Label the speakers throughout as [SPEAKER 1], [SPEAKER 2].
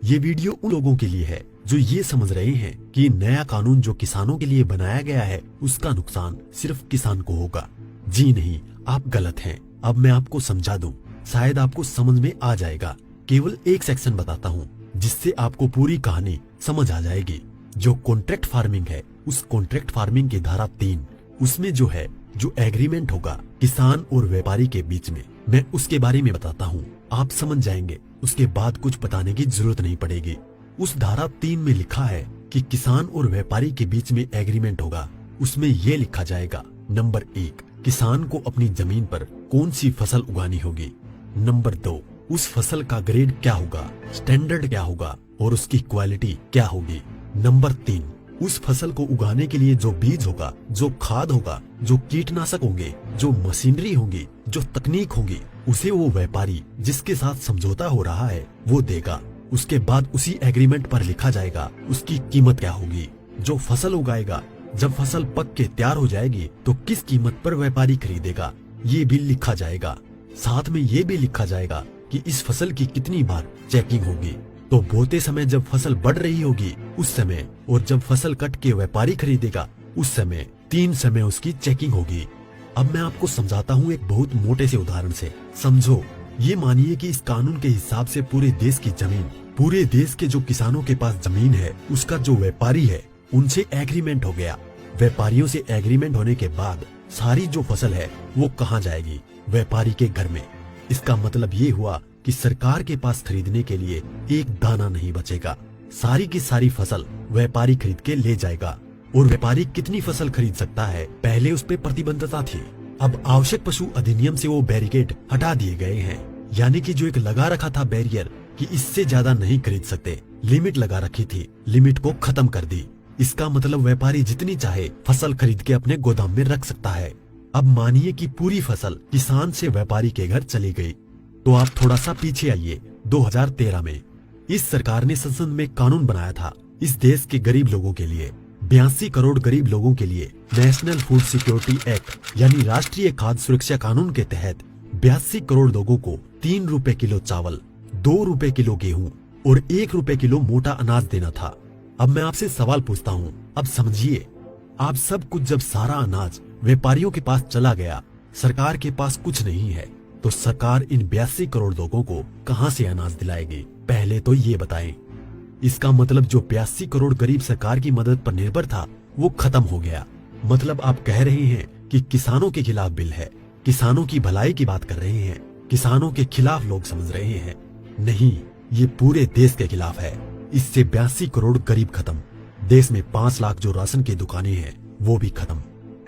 [SPEAKER 1] ये वीडियो उन लोगों के लिए है जो ये समझ रहे हैं कि नया कानून जो किसानों के लिए बनाया गया है उसका नुकसान सिर्फ किसान को होगा। जी नहीं, आप गलत हैं। अब मैं आपको समझा दूं, शायद आपको समझ में आ जाएगा। केवल एक सेक्शन बताता हूँ जिससे आपको पूरी कहानी समझ आ जाएगी। जो कॉन्ट्रैक्ट फार्मिंग है, उस कॉन्ट्रैक्ट फार्मिंग की धारा 3, उसमें जो एग्रीमेंट होगा किसान और व्यापारी के बीच में, मैं उसके बारे में बताता हूँ। आप समझ जाएंगे, उसके बाद कुछ बताने की जरूरत नहीं पड़ेगी। उस धारा 3 में लिखा है कि किसान और व्यापारी के बीच में एग्रीमेंट होगा। उसमें ये लिखा जाएगा, नंबर 1, किसान को अपनी जमीन पर कौन सी फसल उगानी होगी। नंबर 2, उस फसल का ग्रेड क्या होगा, स्टैंडर्ड क्या होगा और उसकी क्वालिटी क्या होगी। नंबर 3, उस फसल को उगाने के लिए जो बीज होगा, जो खाद होगा, जो कीटनाशक होंगे, जो मशीनरी होंगी, जो तकनीक होगी, उसे वो व्यापारी जिसके साथ समझौता हो रहा है वो देगा। उसके बाद उसी एग्रीमेंट पर लिखा जाएगा उसकी कीमत क्या होगी। जो फसल उगाएगा, जब फसल पक के तैयार हो जाएगी तो किस कीमत पर व्यापारी खरीदेगा, ये भी लिखा जाएगा। साथ में ये भी लिखा जाएगा कि इस फसल की कितनी बार चेकिंग होगी। तो बोते समय जब फसल बढ़ रही होगी उस समय, और जब फसल कट के व्यापारी खरीदेगा उस समय, 3 समय उसकी चेकिंग होगी। अब मैं आपको समझाता हूँ एक बहुत मोटे से उदाहरण से। समझो, ये मानिए कि इस कानून के हिसाब से पूरे देश की जमीन, पूरे देश के जो किसानों के पास जमीन है, उसका जो व्यापारी है उनसे एग्रीमेंट हो गया। व्यापारियों से एग्रीमेंट होने के बाद सारी जो फसल है वो कहाँ जाएगी, व्यापारी के घर में। इसका मतलब ये हुआ कि सरकार के पास खरीदने के लिए एक दाना नहीं बचेगा। सारी की सारी फसल व्यापारी खरीद के ले जाएगा। और व्यापारी कितनी फसल खरीद सकता है, पहले उस पे प्रतिबंधता थी। अब आवश्यक पशु अधिनियम से वो बैरिकेड हटा दिए गए हैं। यानी कि जो एक लगा रखा था बैरियर कि इससे ज्यादा नहीं खरीद सकते, लिमिट लगा रखी थी, लिमिट को खत्म कर दी। इसका मतलब व्यापारी जितनी चाहे फसल खरीद के अपने गोदाम में रख सकता है। अब मानिए कि पूरी फसल किसान से व्यापारी के घर चली गई, तो आप थोड़ा सा पीछे आइए। 2013 में इस सरकार ने संसद में कानून बनाया था इस देश के गरीब लोगों के लिए। 82 करोड़ गरीब लोगों के लिए नेशनल फूड सिक्योरिटी एक्ट यानी राष्ट्रीय खाद्य सुरक्षा कानून के तहत 82 करोड़ लोगों को 3 रुपए किलो चावल, 2 रुपए किलो गेहूं और 1 रुपए किलो मोटा अनाज देना था। अब मैं आपसे सवाल पूछता हूँ, अब समझिए, आप सब कुछ जब सारा अनाज व्यापारियों के पास चला गया, सरकार के पास कुछ नहीं है, तो सरकार इन 82 करोड़ लोगों को कहां से अनाज दिलाएगी, पहले तो ये बताएं। इसका मतलब जो 82 करोड़ गरीब सरकार की मदद पर निर्भर था वो खत्म हो गया। मतलब आप कह रहे हैं कि किसानों के खिलाफ बिल है, किसानों की भलाई की बात कर रहे हैं, किसानों के खिलाफ लोग समझ रहे हैं। नहीं, ये पूरे देश के खिलाफ है। इससे 82 करोड़ गरीब खत्म। देश में 5 लाख जो राशन की दुकानें हैं वो भी खत्म।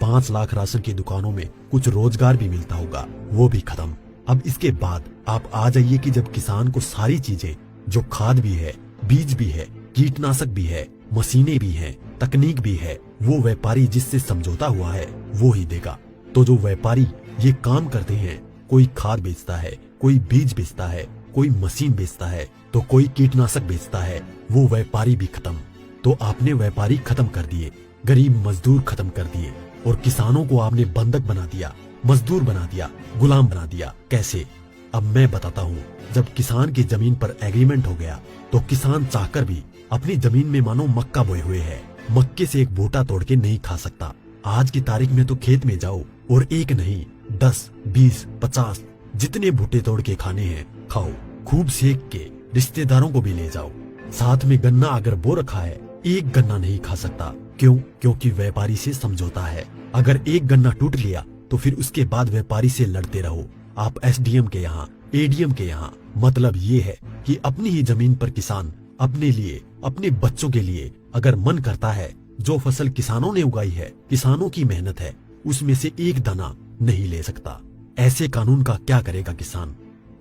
[SPEAKER 1] 5 लाख राशन की दुकानों में कुछ रोजगार भी मिलता होगा, वो भी खत्म। अब इसके बाद आप आ जाइए कि जब किसान को सारी चीजें, जो खाद भी है, बीज भी है, कीटनाशक भी है, मशीनें भी हैं, तकनीक भी है, वो व्यापारी जिससे समझौता हुआ है वो ही देगा। तो जो व्यापारी ये काम करते हैं, कोई खाद बेचता है, कोई बीज बेचता है, कोई मशीन बेचता है, तो कोई कीटनाशक बेचता है, वो व्यापारी भी खत्म। तो आपने व्यापारी खत्म कर दिए, गरीब मजदूर खत्म कर दिए, और किसानों को आपने बंधक बना दिया, मजदूर बना दिया, गुलाम बना दिया। कैसे? अब मैं बताता हूँ। जब किसान की जमीन पर एग्रीमेंट हो गया तो किसान चाहकर भी अपनी जमीन में मानो मक्का बोए हुए है, मक्के से एक बूटा तोड़ के नहीं खा सकता। आज की तारीख में तो खेत में जाओ और एक नहीं 10, 20, 50 जितने बूटे तोड़ के खाने हैं खाओ, खूब सेक के रिश्तेदारों को भी ले जाओ। साथ में गन्ना अगर बो रखा है, एक गन्ना नहीं खा सकता। क्यों? क्योंकि व्यापारी से समझौता है। अगर एक गन्ना टूट लिया तो फिर उसके बाद व्यापारी से लड़ते रहो, आप एसडीएम के यहाँ, एडीएम के यहाँ। मतलब ये है कि अपनी ही जमीन पर किसान अपने लिए, अपने बच्चों के लिए अगर मन करता है, जो फसल किसानों ने उगाई है, किसानों की मेहनत है, उसमें से एक दाना नहीं ले सकता। ऐसे कानून का क्या करेगा किसान?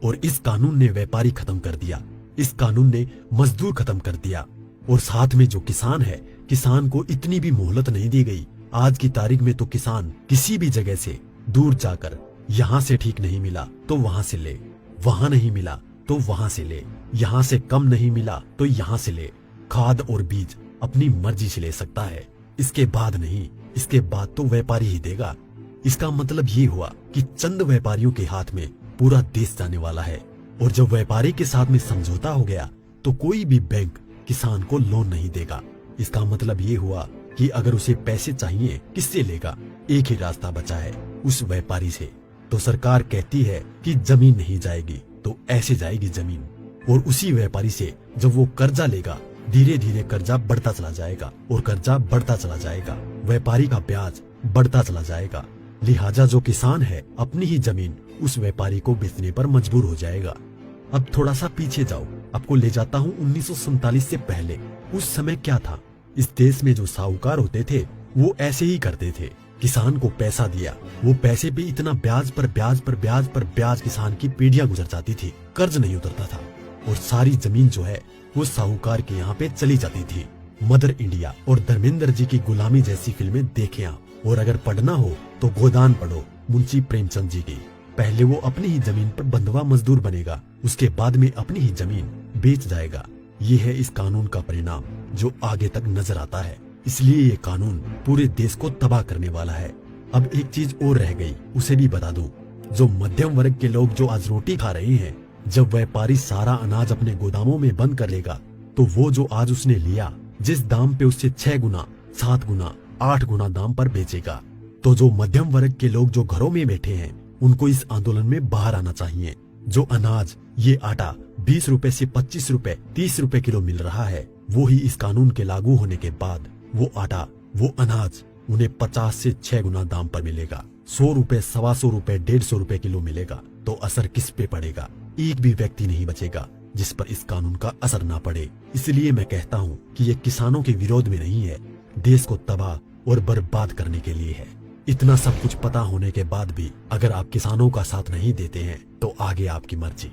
[SPEAKER 1] और इस कानून ने व्यापारी खत्म कर दिया, इस कानून ने मजदूर खत्म कर दिया, और साथ में जो किसान है, किसान को इतनी भी मोहलत नहीं दी गई। आज की तारीख में तो किसान किसी भी जगह से दूर जाकर, यहाँ से ठीक नहीं मिला तो वहां से ले, वहां नहीं मिला तो वहां से ले, यहाँ से कम नहीं मिला तो यहाँ से ले। खाद और बीज अपनी मर्जी से ले सकता है, इसके बाद नहीं, इसके बाद तो व्यापारी ही देगा। इसका मतलब ये हुआ कि चंद व्यापारियों के हाथ में पूरा देश जाने वाला है। और जब व्यापारी के साथ में समझौता हो गया तो कोई भी बैंक किसान को लोन नहीं देगा। इसका मतलब ये हुआ कि अगर उसे पैसे चाहिए किससे लेगा? एक ही रास्ता बचा है, उस व्यापारी से। तो सरकार कहती है कि जमीन नहीं जाएगी, तो ऐसे जाएगी जमीन। और उसी व्यापारी से जब वो कर्जा लेगा, धीरे धीरे कर्जा बढ़ता चला जाएगा और कर्जा बढ़ता चला जाएगा, व्यापारी का ब्याज बढ़ता चला जाएगा। लिहाजा जो किसान है अपनी ही जमीन उस व्यापारी को बेचने पर मजबूर हो जाएगा। अब थोड़ा सा पीछे जाओ, आपको ले जाता हूँ 1947 से पहले। उस समय क्या था? इस देश में जो साहूकार होते थे वो ऐसे ही करते थे। किसान को पैसा दिया, वो पैसे पे इतना ब्याज पर ब्याज पर ब्याज पर ब्याज किसान की पीढ़ियां गुजर जाती थी, कर्ज नहीं उतरता था और सारी जमीन जो है वो साहूकार के यहाँ पे चली जाती थी। मदर इंडिया और धर्मेंद्र जी की गुलामी जैसी फिल्में देखें आप। और अगर पढ़ना हो तो गोदान पढ़ो मुंशी प्रेमचंद जी की। पहले वो अपनी ही जमीन पर बंधुआ मजदूर बनेगा, उसके बाद में अपनी ही जमीन बेच जाएगा। ये है इस कानून का परिणाम जो आगे तक नजर आता है। इसलिए ये कानून पूरे देश को तबाह करने वाला है। अब एक चीज और रह गई, उसे भी बता दूं। जो मध्यम वर्ग के लोग जो आज रोटी खा रहे हैं, जब व्यापारी सारा अनाज अपने गोदामों में बंद कर लेगा, तो वो जो आज उसने लिया जिस दाम पे उससे 6 गुना 7 गुना 8 गुना दाम पर बेचेगा। तो जो मध्यम वर्ग के लोग जो घरों में बैठे हैं, उनको इस आंदोलन में बाहर आना चाहिए। जो अनाज, ये आटा 20 रुपए से 25 रुपए 30 रुपए किलो मिल रहा है, वो ही इस कानून के लागू होने के बाद वो आटा, वो अनाज उन्हें 50 से 6 गुना दाम पर मिलेगा। 100 रुपए, 125 रुपए, 150 रुपए किलो मिलेगा। तो असर किस पे पड़ेगा? एक भी व्यक्ति नहीं बचेगा जिस पर इस कानून का असर ना पड़े। इसलिए मैं कहता हूँ कि ये किसानों के विरोध में नहीं है, देश को तबाह और बर्बाद करने के लिए है। इतना सब कुछ पता होने के बाद भी अगर आप किसानों का साथ नहीं देते हैं तो आगे आपकी मर्जी।